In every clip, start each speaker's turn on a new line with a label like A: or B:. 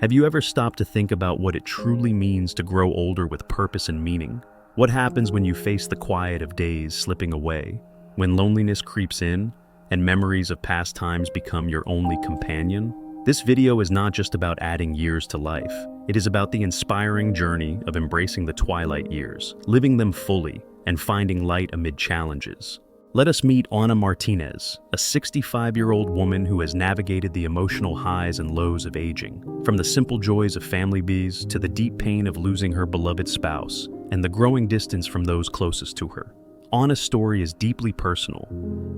A: Have you ever stopped to think about what it truly means to grow older with purpose and meaning? What happens when you face the quiet of days slipping away, when loneliness creeps in, and memories of past times become your only companion? This video is not just about adding years to life. It is about the inspiring journey of embracing the twilight years, living them fully, and finding light amid challenges. Let us meet Ana Martinez, a 65-year-old woman who has navigated the emotional highs and lows of aging, from the simple joys of family bees to the deep pain of losing her beloved spouse and the growing distance from those closest to her. Ana's story is deeply personal,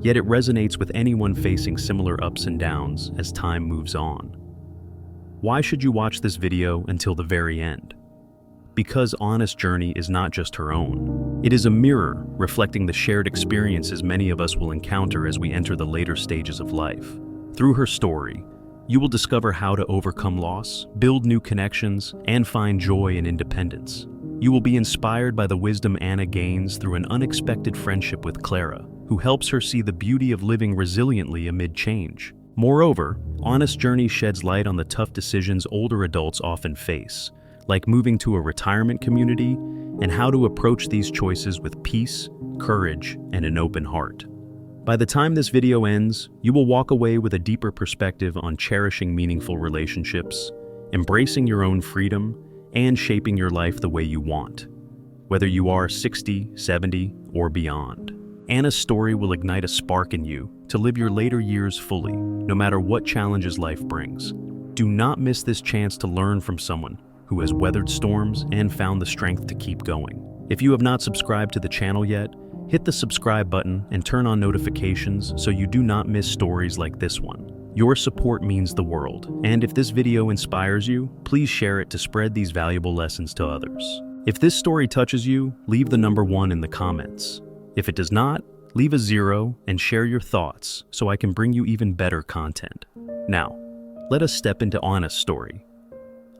A: yet it resonates with anyone facing similar ups and downs as time moves on. Why should you watch this video until the very end? Because Ana's journey is not just her own. It is a mirror reflecting the shared experiences many of us will encounter as we enter the later stages of life. Through her story, you will discover how to overcome loss, build new connections, and find joy in independence. You will be inspired by the wisdom Ana gains through an unexpected friendship with Clara, who helps her see the beauty of living resiliently amid change. Moreover, Ana's journey sheds light on the tough decisions older adults often face, like moving to a retirement community, and how to approach these choices with peace, courage, and an open heart. By the time this video ends, you will walk away with a deeper perspective on cherishing meaningful relationships, embracing your own freedom, and shaping your life the way you want, whether you are 60, 70, or beyond. Ana's story will ignite a spark in you to live your later years fully, no matter what challenges life brings. Do not miss this chance to learn from someone who has weathered storms and found the strength to keep going. If you have not subscribed to the channel yet, hit the subscribe button and turn on notifications so you do not miss stories like this one. Your support means the world, and if this video inspires you, please share it to spread these valuable lessons to others. If this story touches you, leave the number 1 in the comments. If it does not, leave a 0 and share your thoughts so I can bring you even better content. Now, let us step into Ana's story.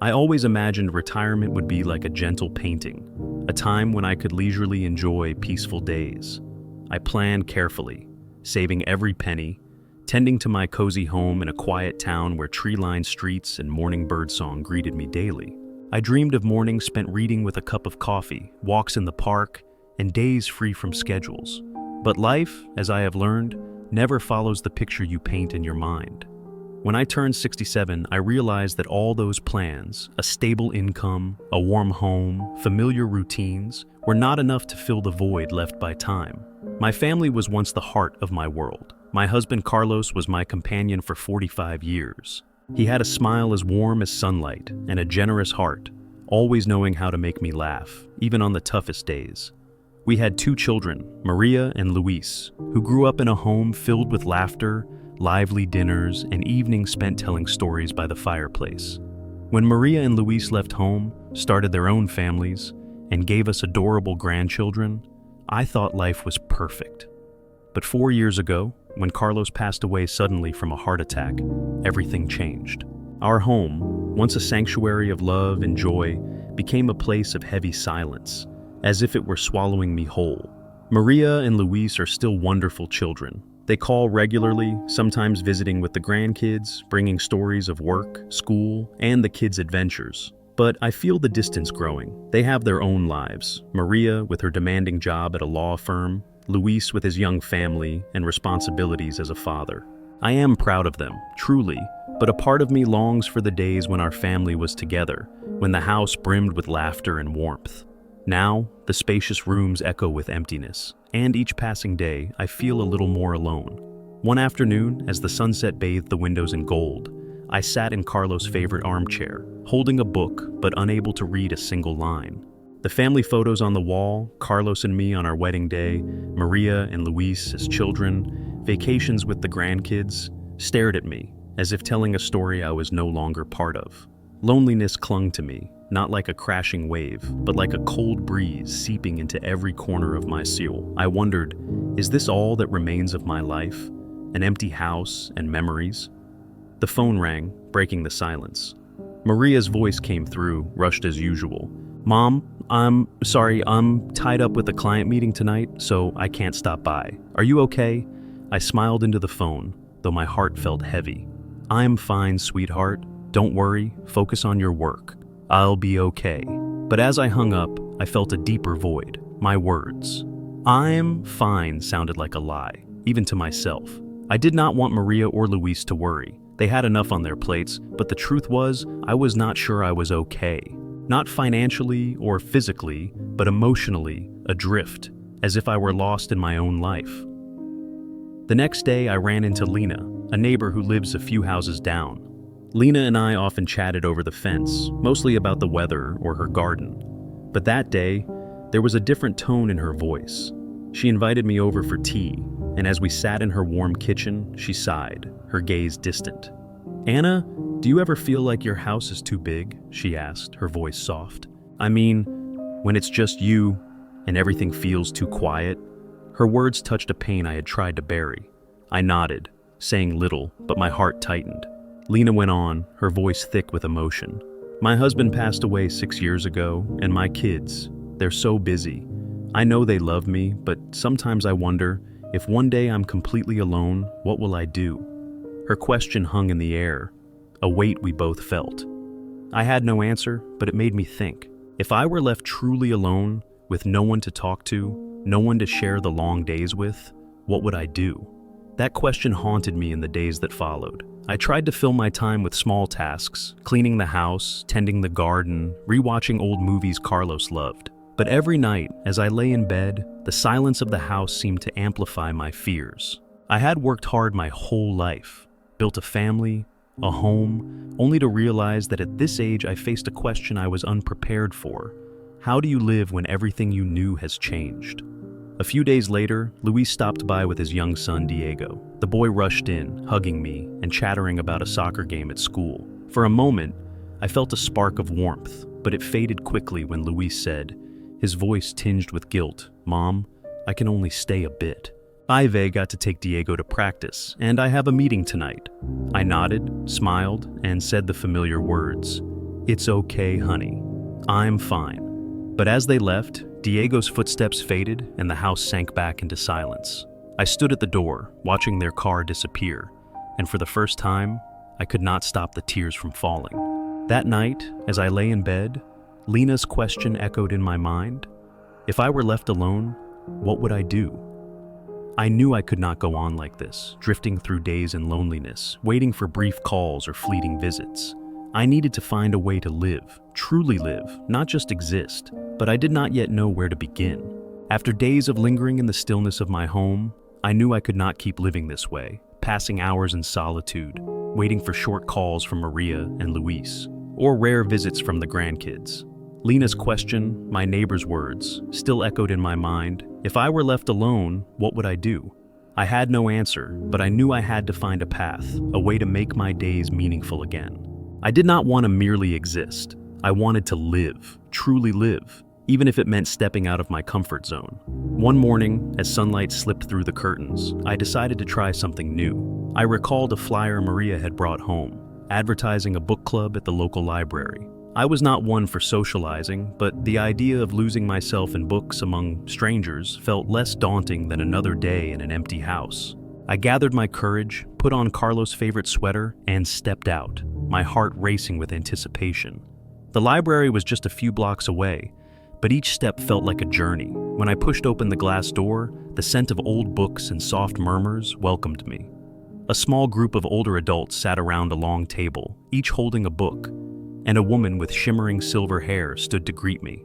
A: I always imagined retirement would be like a gentle painting, a time when I could leisurely enjoy peaceful days. I planned carefully, saving every penny, tending to my cozy home in a quiet town where tree-lined streets and morning birdsong greeted me daily. I dreamed of mornings spent reading with a cup of coffee, walks in the park, and days free from schedules. But life, as I have learned, never follows the picture you paint in your mind. When I turned 67, I realized that all those plans, a stable income, a warm home, familiar routines, were not enough to fill the void left by time. My family was once the heart of my world. My husband Carlos was my companion for 45 years. He had a smile as warm as sunlight and a generous heart, always knowing how to make me laugh, even on the toughest days. We had 2 children, Maria and Luis, who grew up in a home filled with laughter, lively dinners, and evenings spent telling stories by the fireplace. When Maria and Luis left home, started their own families, and gave us adorable grandchildren, I thought life was perfect. But 4 years ago, when Carlos passed away suddenly from a heart attack, everything changed. Our home, once a sanctuary of love and joy, became a place of heavy silence, as if it were swallowing me whole. Maria and Luis are still wonderful children. They call regularly, sometimes visiting with the grandkids, bringing stories of work, school, and the kids' adventures. But I feel the distance growing. They have their own lives. Maria with her demanding job at a law firm, Luis with his young family and responsibilities as a father. I am proud of them, truly, but a part of me longs for the days when our family was together, when the house brimmed with laughter and warmth. Now, the spacious rooms echo with emptiness, and each passing day, I feel a little more alone. One afternoon, as the sunset bathed the windows in gold, I sat in Carlos' favorite armchair, holding a book but unable to read a single line. The family photos on the wall, Carlos and me on our wedding day, Maria and Luis as children, vacations with the grandkids, stared at me, as if telling a story I was no longer part of. Loneliness clung to me, not like a crashing wave, but like a cold breeze seeping into every corner of my soul. I wondered, is this all that remains of my life? An empty house and memories? The phone rang, breaking the silence. Maria's voice came through, rushed as usual. "Mom, I'm sorry, I'm tied up with a client meeting tonight, so I can't stop by. Are you okay?" I smiled into the phone, though my heart felt heavy. "I'm fine, sweetheart. "Don't worry, focus on your work. I'll be okay." But as I hung up, I felt a deeper void. My words, "I'm fine," sounded like a lie, even to myself. I did not want Maria or Luis to worry. They had enough on their plates, but the truth was, I was not sure I was okay. Not financially or physically, but emotionally, adrift, as if I were lost in my own life. The next day, I ran into Lena, a neighbor who lives a few houses down. Lena and I often chatted over the fence, mostly about the weather or her garden. But that day, there was a different tone in her voice. She invited me over for tea, and as we sat in her warm kitchen, she sighed, her gaze distant. "Anna, do you ever feel like your house is too big?" she asked, her voice soft. "I mean, when it's just you and everything feels too quiet?" Her words touched a pain I had tried to bury. I nodded, saying little, but my heart tightened. Lena went on, her voice thick with emotion. "My husband passed away 6 years ago, and my kids, they're so busy. I know they love me, but sometimes I wonder, if one day I'm completely alone, what will I do?" Her question hung in the air, a weight we both felt. I had no answer, but it made me think. If I were left truly alone, with no one to talk to, no one to share the long days with, what would I do? That question haunted me in the days that followed. I tried to fill my time with small tasks, cleaning the house, tending the garden, rewatching old movies Carlos loved. But every night, as I lay in bed, the silence of the house seemed to amplify my fears. I had worked hard my whole life, built a family, a home, only to realize that at this age I faced a question I was unprepared for. How do you live when everything you knew has changed? A few days later, Luis stopped by with his young son Diego. The boy rushed in, hugging me and chattering about a soccer game at school. For a moment, I felt a spark of warmth, but it faded quickly when Luis said, his voice tinged with guilt, "Mom, I can only stay a bit. Ive got to take Diego to practice, and I have a meeting tonight." I nodded, smiled, and said the familiar words, "It's okay, honey. I'm fine." But as they left, Diego's footsteps faded and the house sank back into silence. I stood at the door, watching their car disappear, and for the first time, I could not stop the tears from falling. That night, as I lay in bed, Lena's question echoed in my mind. If I were left alone, what would I do? I knew I could not go on like this, drifting through days in loneliness, waiting for brief calls or fleeting visits. I needed to find a way to live, truly live, not just exist, but I did not yet know where to begin. After days of lingering in the stillness of my home, I knew I could not keep living this way, passing hours in solitude, waiting for short calls from Maria and Luis, or rare visits from the grandkids. Lena's question, my neighbor's words, still echoed in my mind. If I were left alone, what would I do? I had no answer, but I knew I had to find a path, a way to make my days meaningful again. I did not want to merely exist. I wanted to live, truly live, even if it meant stepping out of my comfort zone. One morning, as sunlight slipped through the curtains, I decided to try something new. I recalled a flyer Maria had brought home, advertising a book club at the local library. I was not one for socializing, but the idea of losing myself in books among strangers felt less daunting than another day in an empty house. I gathered my courage, put on Carlos' favorite sweater, and stepped out, my heart racing with anticipation. The library was just a few blocks away, but each step felt like a journey. When I pushed open the glass door, the scent of old books and soft murmurs welcomed me. A small group of older adults sat around a long table, each holding a book, and a woman with shimmering silver hair stood to greet me.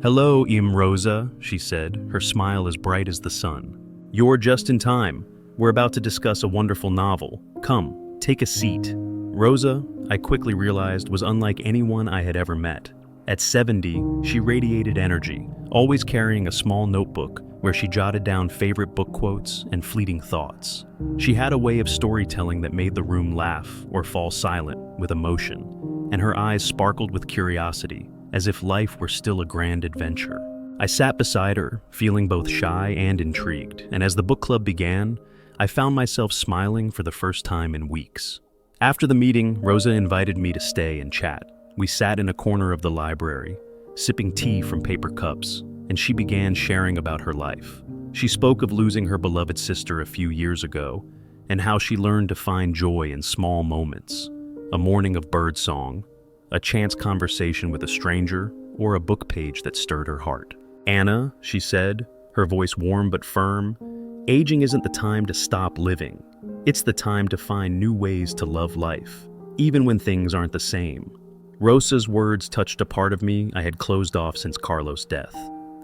A: "Hello, Rosa," she said, her smile as bright as the sun. "You're just in time. We're about to discuss a wonderful novel. Come, take a seat." Rosa, I quickly realized, was unlike anyone I had ever met. At 70, she radiated energy, always carrying a small notebook where she jotted down favorite book quotes and fleeting thoughts. She had a way of storytelling that made the room laugh or fall silent with emotion, and her eyes sparkled with curiosity, as if life were still a grand adventure. I sat beside her, feeling both shy and intrigued, and as the book club began, I found myself smiling for the first time in weeks. After the meeting, Rosa invited me to stay and chat. We sat in a corner of the library, sipping tea from paper cups, and she began sharing about her life. She spoke of losing her beloved sister a few years ago, and how she learned to find joy in small moments. a morning of birdsong, a chance conversation with a stranger, or a book page that stirred her heart. "Anna," she said, her voice warm but firm, "aging isn't the time to stop living. It's the time to find new ways to love life, even when things aren't the same." Rosa's words touched a part of me I had closed off since Carlos' death.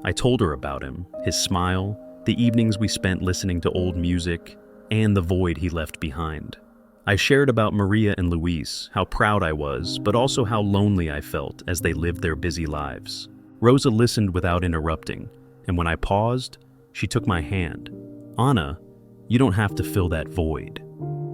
A: I told her about him, his smile, the evenings we spent listening to old music, and the void he left behind. I shared about Maria and Luis, how proud I was, but also how lonely I felt as they lived their busy lives. Rosa listened without interrupting, and when I paused, she took my hand. "Anna, you don't have to fill that void.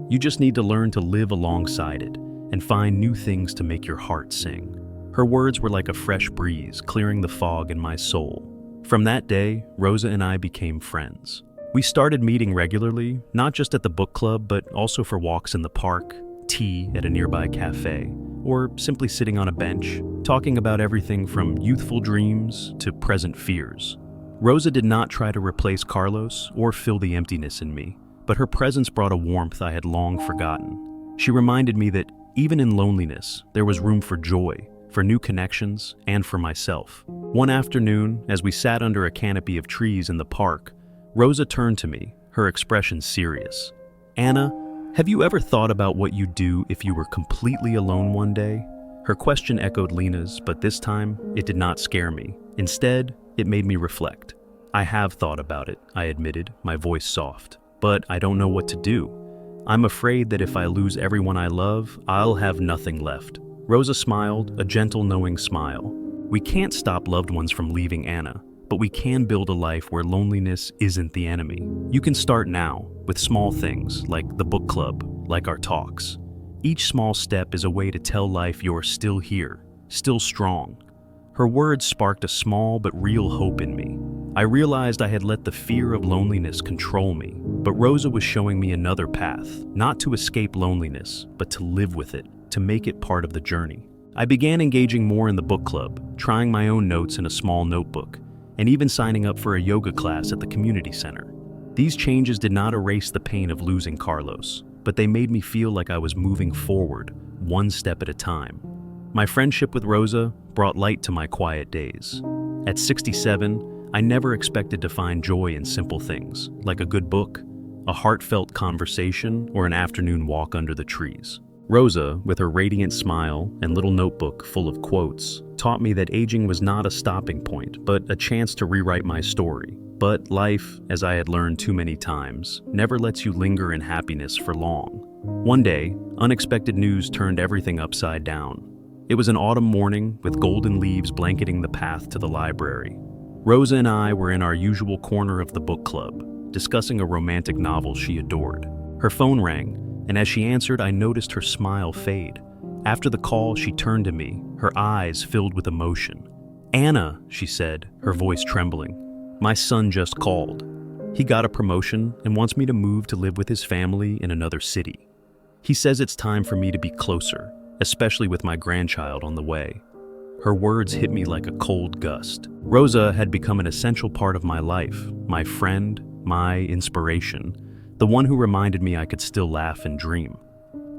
A: You just need to learn to live alongside it and find new things to make your heart sing." Her words were like a fresh breeze, clearing the fog in my soul. From that day, Rosa and I became friends. We started meeting regularly, not just at the book club, but also for walks in the park, tea at a nearby cafe, or simply sitting on a bench, talking about everything from youthful dreams to present fears. Rosa did not try to replace Carlos or fill the emptiness in me, but her presence brought a warmth I had long forgotten. She reminded me that even in loneliness, there was room for joy, for new connections, and for myself. One afternoon, as we sat under a canopy of trees in the park, Rosa turned to me, her expression serious. "Anna, have you ever thought about what you'd do if you were completely alone one day?" Her question echoed Lena's, but this time, it did not scare me. Instead, it made me reflect. "I have thought about it," I admitted, my voice soft. "But I don't know what to do. I'm afraid that if I lose everyone I love, I'll have nothing left." Rosa smiled, a gentle, knowing smile. "We can't stop loved ones from leaving, Anna, but we can build a life where loneliness isn't the enemy. You can start now, with small things, like the book club, like our talks. Each small step is a way to tell life you're still here, still strong." Her words sparked a small but real hope in me. I realized I had let the fear of loneliness control me, but Rosa was showing me another path, not to escape loneliness, but to live with it, to make it part of the journey. I began engaging more in the book club, trying my own notes in a small notebook, and even signing up for a yoga class at the community center. These changes did not erase the pain of losing Carlos, but they made me feel like I was moving forward, one step at a time. My friendship with Rosa brought light to my quiet days. At 67, I never expected to find joy in simple things, like a good book, a heartfelt conversation, or an afternoon walk under the trees. Rosa, with her radiant smile and little notebook full of quotes, taught me that aging was not a stopping point, but a chance to rewrite my story. But life, as I had learned too many times, never lets you linger in happiness for long. One day, unexpected news turned everything upside down. It was an autumn morning with golden leaves blanketing the path to the library. Rosa and I were in our usual corner of the book club, discussing a romantic novel she adored. Her phone rang, and as she answered, I noticed her smile fade. After the call, she turned to me, her eyes filled with emotion. "Anna," she said, her voice trembling, "my son just called. He got a promotion and wants me to move to live with his family in another city. He says it's time for me to be closer, especially with my grandchild on the way." Her words hit me like a cold gust. Rosa had become an essential part of my life, my friend, my inspiration, the one who reminded me I could still laugh and dream.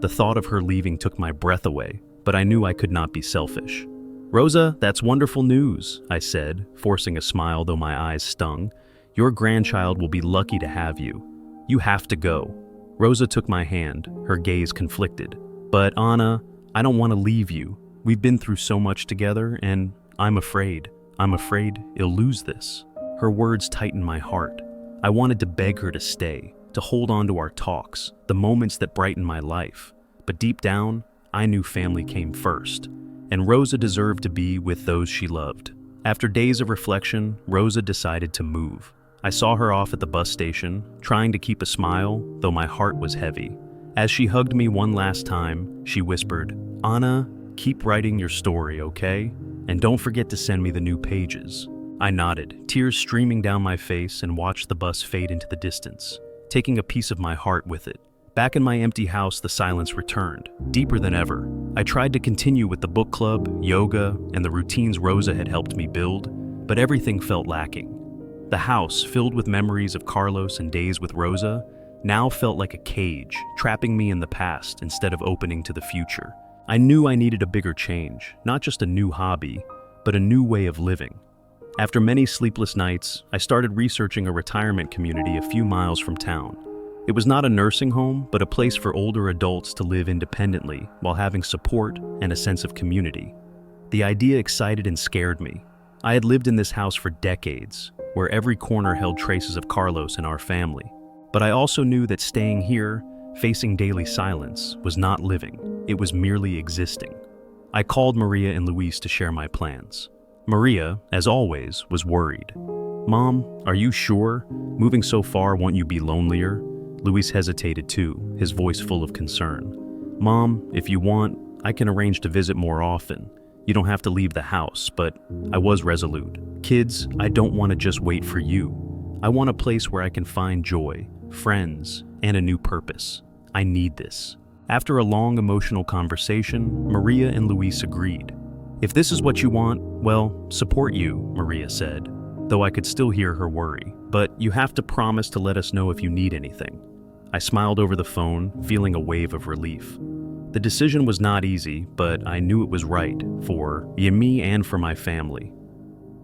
A: The thought of her leaving took my breath away, but I knew I could not be selfish. "Rosa, that's wonderful news," I said, forcing a smile though my eyes stung. "Your grandchild will be lucky to have you. You have to go." Rosa took my hand, her gaze conflicted. "But Anna, I don't want to leave you. We've been through so much together, and I'm afraid you'll lose this." Her words tightened my heart. I wanted to beg her to stay, to hold on to our talks, the moments that brightened my life. But deep down, I knew family came first, and Rosa deserved to be with those she loved. After days of reflection, Rosa decided to move. I saw her off at the bus station, trying to keep a smile, though my heart was heavy. As she hugged me one last time, she whispered, "Anna, keep writing your story, okay? And don't forget to send me the new pages." I nodded, tears streaming down my face, and watched the bus fade into the distance, taking a piece of my heart with it. Back in my empty house, the silence returned, deeper than ever. I tried to continue with the book club, yoga, and the routines Rosa had helped me build, but everything felt lacking. The house, filled with memories of Carlos and days with Rosa, now felt like a cage, trapping me in the past instead of opening to the future. I knew I needed a bigger change, not just a new hobby, but a new way of living. After many sleepless nights, I started researching a retirement community a few miles from town. It was not a nursing home, but a place for older adults to live independently while having support and a sense of community. The idea excited and scared me. I had lived in this house for decades, where every corner held traces of Carlos and our family. But I also knew that staying here, facing daily silence, was not living. It was merely existing. I called Maria and Luis to share my plans. Maria, as always, was worried. "Mom, are you sure? Moving so far won't you be lonelier?" Luis hesitated too, his voice full of concern. "Mom, if you want, I can arrange to visit more often. You don't have to leave the house," but I was resolute. "Kids, I don't want to just wait for you. I want a place where I can find joy, friends, and a new purpose. I need this." After a long emotional conversation, Maria and Luis agreed. "If this is what you want, well, support you," Maria said, though I could still hear her worry. "But you have to promise to let us know if you need anything." I smiled over the phone, feeling a wave of relief. The decision was not easy, but I knew it was right for me and for my family.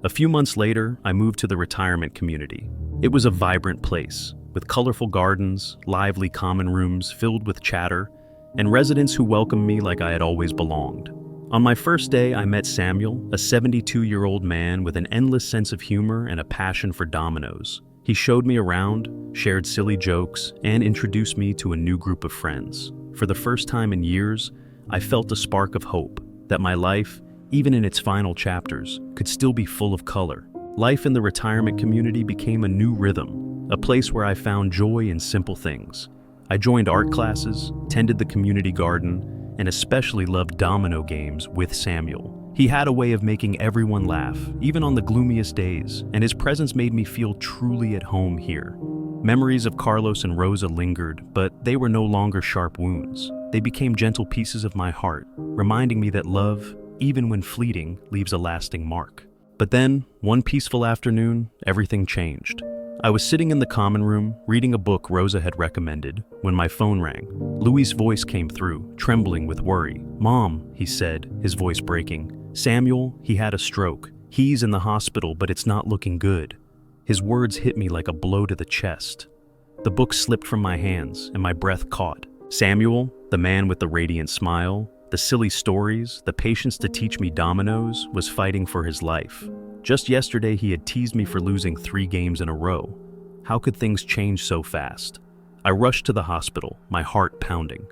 A: A few months later, I moved to the retirement community. It was a vibrant place, with colorful gardens, lively common rooms filled with chatter, and residents who welcomed me like I had always belonged. On my first day, I met Samuel, a 72-year-old man with an endless sense of humor and a passion for dominoes. He showed me around, shared silly jokes, and introduced me to a new group of friends. For the first time in years, I felt a spark of hope that my life, even in its final chapters, could still be full of color. Life in the retirement community became a new rhythm, a place where I found joy in simple things. I joined art classes, tended the community garden, and especially loved domino games with Samuel. He had a way of making everyone laugh, even on the gloomiest days, and his presence made me feel truly at home here. Memories of Carlos and Rosa lingered, but they were no longer sharp wounds. They became gentle pieces of my heart, reminding me that love, even when fleeting, leaves a lasting mark. But then, one peaceful afternoon, everything changed. I was sitting in the common room, reading a book Rosa had recommended, when my phone rang. Louis' voice came through, trembling with worry. "Mom," he said, his voice breaking. "Samuel, he had a stroke. He's in the hospital, but it's not looking good." His words hit me like a blow to the chest. The book slipped from my hands, and my breath caught. Samuel, the man with the radiant smile, the silly stories, the patience to teach me dominoes, was fighting for his life. Just yesterday, he had teased me for losing 3 games in a row. How could things change so fast? I rushed to the hospital, my heart pounding.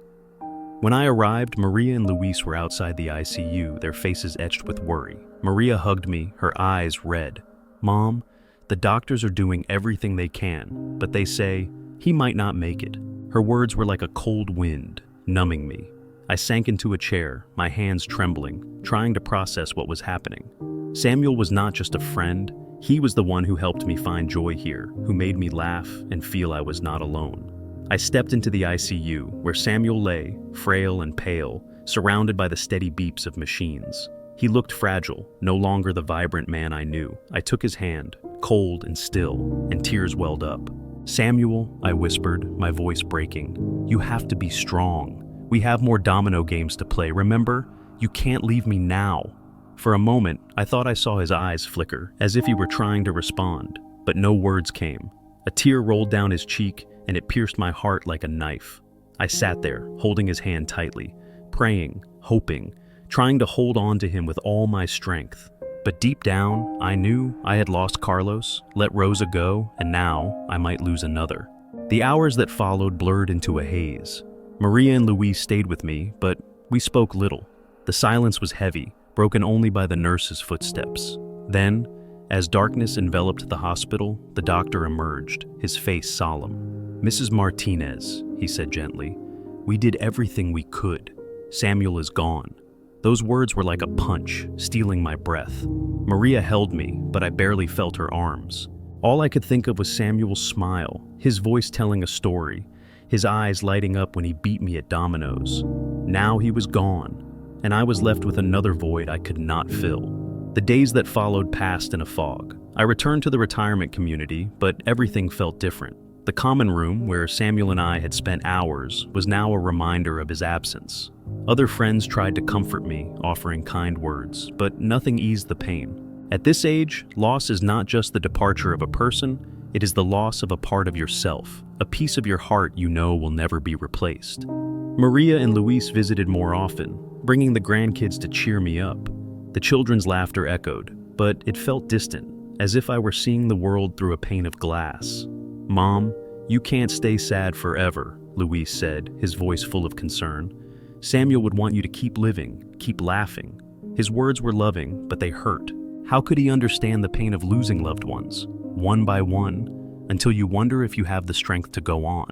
A: When I arrived, Maria and Luis were outside the ICU, their faces etched with worry. Maria hugged me, her eyes red. "Mom, the doctors are doing everything they can, but they say he might not make it." Her words were like a cold wind, numbing me. I sank into a chair, my hands trembling, trying to process what was happening. Samuel was not just a friend, he was the one who helped me find joy here, who made me laugh and feel I was not alone. I stepped into the ICU, where Samuel lay, frail and pale, surrounded by the steady beeps of machines. He looked fragile, no longer the vibrant man I knew. I took his hand, cold and still, and tears welled up. "Samuel," I whispered, my voice breaking, "you have to be strong. We have more domino games to play, remember? You can't leave me now." For a moment, I thought I saw his eyes flicker, as if he were trying to respond, but no words came. A tear rolled down his cheek, and it pierced my heart like a knife. I sat there, holding his hand tightly, praying, hoping, trying to hold on to him with all my strength. But deep down, I knew I had lost Carlos, let Rosa go, and now I might lose another. The hours that followed blurred into a haze. Maria and Luis stayed with me, but we spoke little. The silence was heavy, broken only by the nurse's footsteps. Then, as darkness enveloped the hospital, the doctor emerged, his face solemn. "Mrs. Martinez," he said gently, "we did everything we could. Samuel is gone." Those words were like a punch, stealing my breath. Maria held me, but I barely felt her arms. All I could think of was Samuel's smile, his voice telling a story, his eyes lighting up when he beat me at dominoes. Now he was gone, and I was left with another void I could not fill. The days that followed passed in a fog. I returned to the retirement community, but everything felt different. The common room, where Samuel and I had spent hours, was now a reminder of his absence. Other friends tried to comfort me, offering kind words, but nothing eased the pain. At this age, loss is not just the departure of a person, it is the loss of a part of yourself, a piece of your heart you know will never be replaced. Maria and Luis visited more often, bringing the grandkids to cheer me up. The children's laughter echoed, but it felt distant, as if I were seeing the world through a pane of glass. "Mom, you can't stay sad forever," Luis said, his voice full of concern. "Samuel would want you to keep living, keep laughing." His words were loving, but they hurt. How could he understand the pain of losing loved ones, one by one, until you wonder if you have the strength to go on?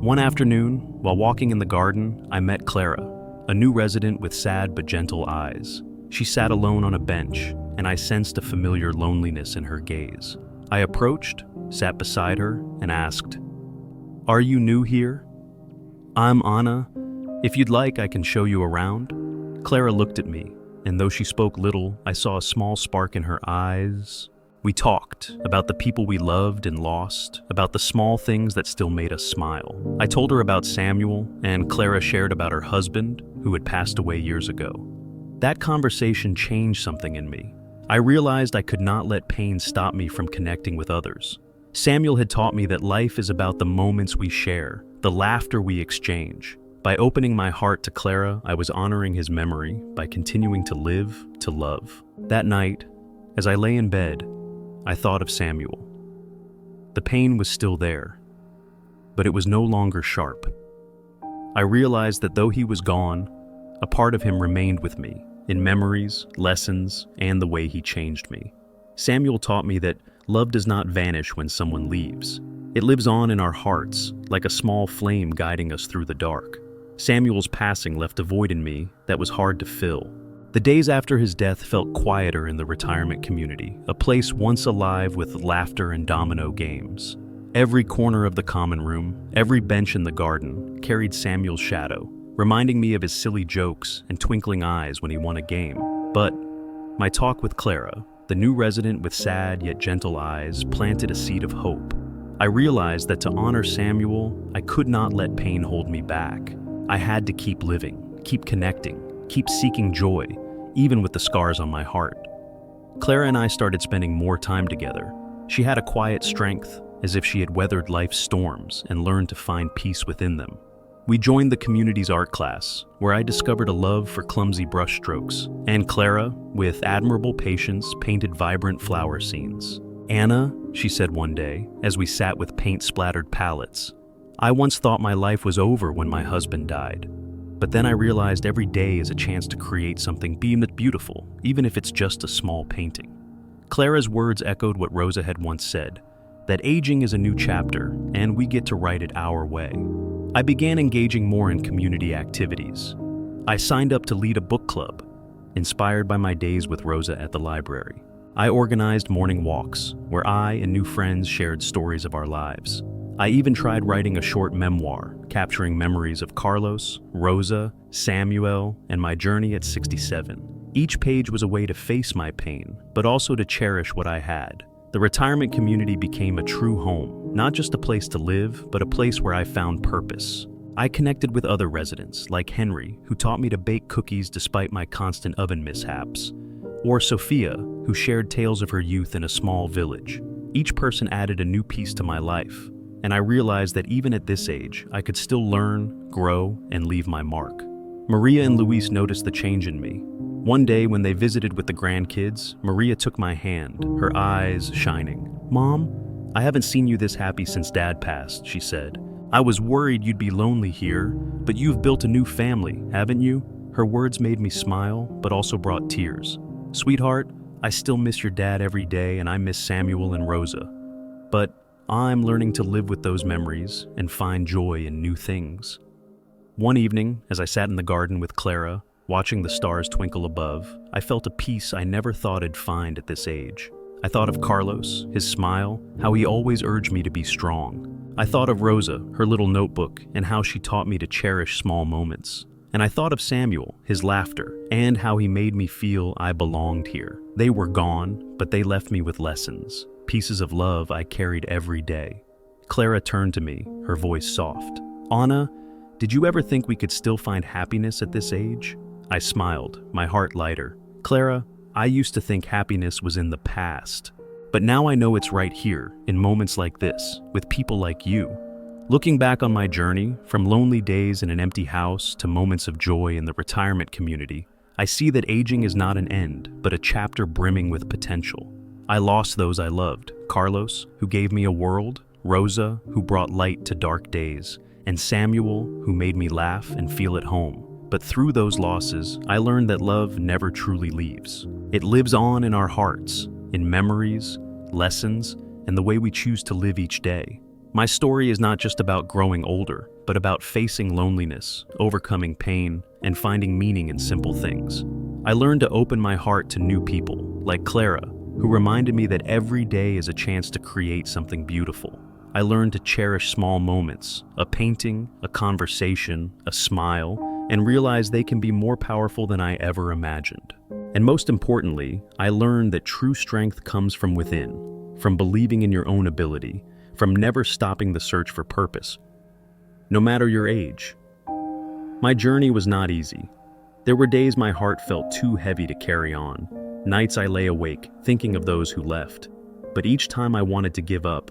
A: One afternoon, while walking in the garden, I met Clara, a new resident with sad but gentle eyes. She sat alone on a bench, and I sensed a familiar loneliness in her gaze. I approached, sat beside her, and asked, "Are you new here?" "I'm Anna. If you'd like, I can show you around." Clara looked at me, and though she spoke little, I saw a small spark in her eyes. We talked about the people we loved and lost, about the small things that still made us smile. I told her about Samuel, and Clara shared about her husband, who had passed away years ago. That conversation changed something in me. I realized I could not let pain stop me from connecting with others. Samuel had taught me that life is about the moments we share, the laughter we exchange. By opening my heart to Clara, I was honoring his memory by continuing to live, to love. That night, as I lay in bed, I thought of Samuel. The pain was still there, but it was no longer sharp. I realized that though he was gone, a part of him remained with me, in memories, lessons, and the way he changed me. Samuel taught me that love does not vanish when someone leaves. It lives on in our hearts, like a small flame guiding us through the dark. Samuel's passing left a void in me that was hard to fill. The days after his death felt quieter in the retirement community, a place once alive with laughter and domino games. Every corner of the common room, every bench in the garden, carried Samuel's shadow, reminding me of his silly jokes and twinkling eyes when he won a game. But my talk with Clara, the new resident with sad yet gentle eyes, planted a seed of hope. I realized that to honor Samuel, I could not let pain hold me back. I had to keep living, keep connecting, keep seeking joy, even with the scars on my heart. Clara and I started spending more time together. She had a quiet strength, as if she had weathered life's storms and learned to find peace within them. We joined the community's art class, where I discovered a love for clumsy brushstrokes, and Clara, with admirable patience, painted vibrant flower scenes. "Anna," she said one day, as we sat with paint-splattered palettes, "I once thought my life was over when my husband died. But then I realized every day is a chance to create something beautiful, even if it's just a small painting." Clara's words echoed what Rosa had once said, that aging is a new chapter, and we get to write it our way. I began engaging more in community activities. I signed up to lead a book club, inspired by my days with Rosa at the library. I organized morning walks, where I and new friends shared stories of our lives. I even tried writing a short memoir, capturing memories of Carlos, Rosa, Samuel, and my journey at 67. Each page was a way to face my pain, but also to cherish what I had. The retirement community became a true home, not just a place to live, but a place where I found purpose. I connected with other residents, like Henry, who taught me to bake cookies despite my constant oven mishaps, or Sophia, who shared tales of her youth in a small village. Each person added a new piece to my life, and I realized that even at this age, I could still learn, grow, and leave my mark. Maria and Luis noticed the change in me. One day when they visited with the grandkids, Maria took my hand, her eyes shining. "Mom, I haven't seen you this happy since Dad passed," she said. "I was worried you'd be lonely here, but you've built a new family, haven't you?" Her words made me smile, but also brought tears. "Sweetheart, I still miss your dad every day, and I miss Samuel and Rosa. But I'm learning to live with those memories and find joy in new things." One evening, as I sat in the garden with Clara, watching the stars twinkle above, I felt a peace I never thought I'd find at this age. I thought of Carlos, his smile, how he always urged me to be strong. I thought of Rosa, her little notebook, and how she taught me to cherish small moments. And I thought of Samuel, his laughter, and how he made me feel I belonged here. They were gone, but they left me with lessons, pieces of love I carried every day. Clara turned to me, her voice soft. "Anna, did you ever think we could still find happiness at this age?" I smiled, my heart lighter. "Clara, I used to think happiness was in the past. But now I know it's right here, in moments like this, with people like you." Looking back on my journey, from lonely days in an empty house to moments of joy in the retirement community, I see that aging is not an end, but a chapter brimming with potential. I lost those I loved: Carlos, who gave me a world; Rosa, who brought light to dark days; and Samuel, who made me laugh and feel at home. But through those losses, I learned that love never truly leaves. It lives on in our hearts, in memories, lessons, and the way we choose to live each day. My story is not just about growing older, but about facing loneliness, overcoming pain, and finding meaning in simple things. I learned to open my heart to new people, like Clara, who reminded me that every day is a chance to create something beautiful. I learned to cherish small moments, a painting, a conversation, a smile, and realize they can be more powerful than I ever imagined. And most importantly, I learned that true strength comes from within, from believing in your own ability, from never stopping the search for purpose, no matter your age. My journey was not easy. There were days my heart felt too heavy to carry on, nights I lay awake thinking of those who left. But each time I wanted to give up,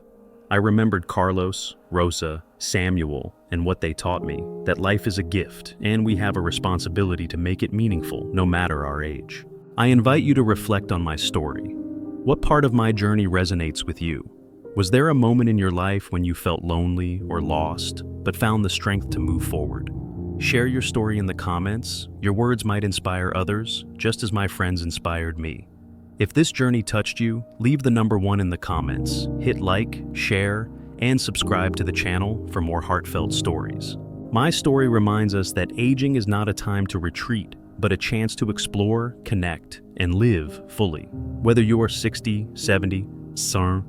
A: I remembered Carlos, Rosa, Samuel, and what they taught me, that life is a gift and we have a responsibility to make it meaningful no matter our age. I invite you to reflect on my story. What part of my journey resonates with you? Was there a moment in your life when you felt lonely or lost, but found the strength to move forward? Share your story in the comments. Your words might inspire others, just as my friends inspired me. If this journey touched you, leave the number 1 in the comments. Hit like, share, and subscribe to the channel for more heartfelt stories. My story reminds us that aging is not a time to retreat, but a chance to explore, connect, and live fully. Whether you are 60, 70, 100,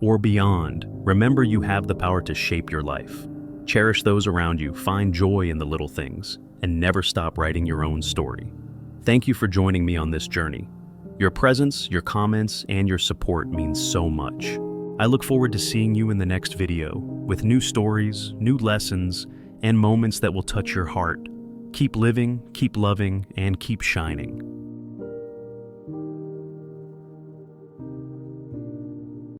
A: or beyond, remember you have the power to shape your life. Cherish those around you, find joy in the little things, and never stop writing your own story. Thank you for joining me on this journey. Your presence, your comments, and your support means so much. I look forward to seeing you in the next video, with new stories, new lessons, and moments that will touch your heart. Keep living, keep loving, and keep shining.